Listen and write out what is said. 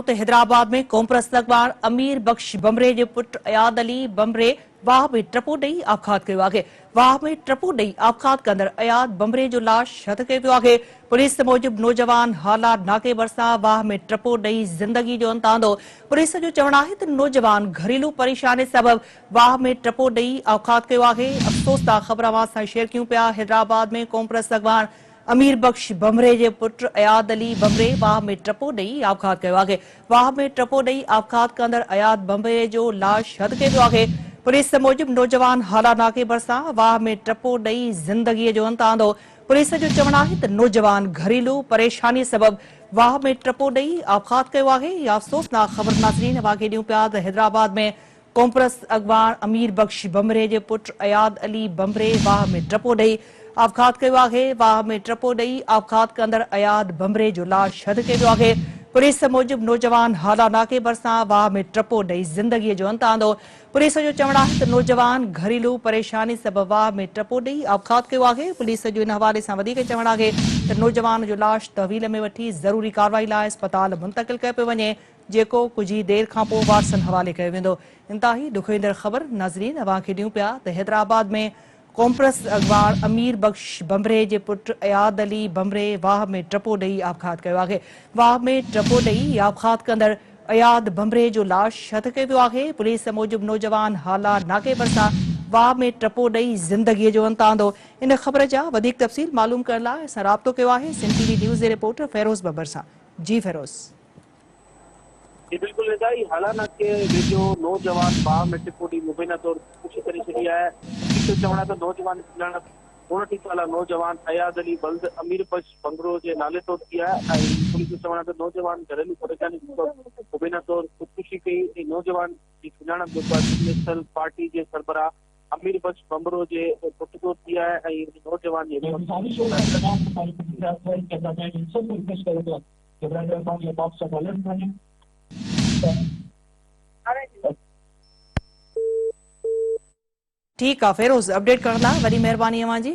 हैदराबाद में कॉम्प्रेस अखबार अमीर बख्श बमरे जे पुट अयाद अली बमरे वाह में टपो ॾेई आपघात कयो आहे। वाह में टपो ॾेई आपघात कंदड़ अयाद बमरे जो लाश हथ कयो पियो आहे। पुलिस मूजिब नौजवान हालात नाके भरिसां वाह में टपो ॾेई ज़िंदगी जो अंत आंदो। पुलिस जो चवणु आहे त नौजवान घरेलू परेशानी सबबि वाह में टपो ॾेई आपघात कयो आहे। अफ़सोसनाक ख़बर अवां सां शेयर कयूं पिया। हैदराबाद में कॉम्प्रेस अखबार अमीर बख्श बमरे जे पुट अयाद अली बमरे वाह में टपो ॾेई आपघात कयो आहे। वाह में टपो ॾेई आपघात कंदड़ अयाद बमरे जो लाश हथ कयो पियो आहे। पुलिस मूजिब नौजवान हाला नाके भरिसां वाह में टपो ॾेई ज़िंदगीअ जो अंत आंदो। पुलिस जो चवणु आहे त नौजवान घरेलू परेशानी सबबि वाह में टपो ॾेई आपघात कयो आहे। इहा अफ़सोसनाक ख़बर नाज़रीन अवांखे ॾियूं पिया त हैदराबाद में कॉम्प्रेस अखबार अमीर बख्श बमरे जे पुट अयाद अली बमरे वाह में टपो ॾेई आपघात कयो आहे। वाह में टपो ॾेई आपघात कंदड़ अयाद बमरे जो लाश हथ कयो आहे। पुलिस मूजिब नौजवान हाला नाके भरिसां वाह में टपो ॾेई ज़िंदगीअ जो अंत आंदो। पुलिस जो चवणु आहे त नौजवान घरेलू परेशानी सबबि वाह में टपो ॾेई आपघात कयो आहे। पुलिस जो इन हवाले सां वधीक चवणु आहे त नौजवान जो लाश तहवील में वठी ज़रूरी कार्रवाई लाइ अस्पताल मुंतक़िल कयो पियो वञे, जेको कुझु ई देर खां पोइ वारसनि हवाले कयो वेंदो। इंतिहाई ॾुखोईंदड़ ख़बर नाज़रीन अवांखे ॾियूं पिया त हैदराबाद में कॉम्प्रेस अखबार अमीर बख्श बमरे जे पुट अयाद अली बमरे वाह में टपो ॾेई आपघात कयो आहे। वाह में टपो ॾेई आपघात कंदड़ अयाद बमरे जो लाश हथ कयो पियो आहे। पुलिस मूजिब नौजवान हाला नाके भरिसां वाह में टपो ॾेई ज़िंदगीअ जो अंत आंदो। इन ख़बर जा वधीक तफ़सील मालूम करण लाइ असां राब्तो कयो आहे सिंध टीवी न्यूज़ जे रिपोर्टर फेरोज़ बबर सां। जी फेरोज़। जी बिल्कुल निदाई हालाना के वेझो नौजवान वाह में टपो ॾेई मुबैना तौर ख़ुशी करे छॾी आहे। पुलिस जो चवणु आहे त नौजवान 29 साला नौजवान अयाद अली बल्द अमीर बख्श बंगरो जे नाले तौर थी आहे। पुलिस जो चवणु आहे त नौजवान घरेलू परेशानी मुबैना तौर ख़ुदकुशी कई। नौजवान जी सुञाणप जेको आहे नेशनल पार्टी जे सरबराह अमीर बख्श बंगरो जे पुट तौर थी आहे। नौजवान ठीक है फेरोज़, अपडेट करण लाइ वॾी महिरबानी अवां जी।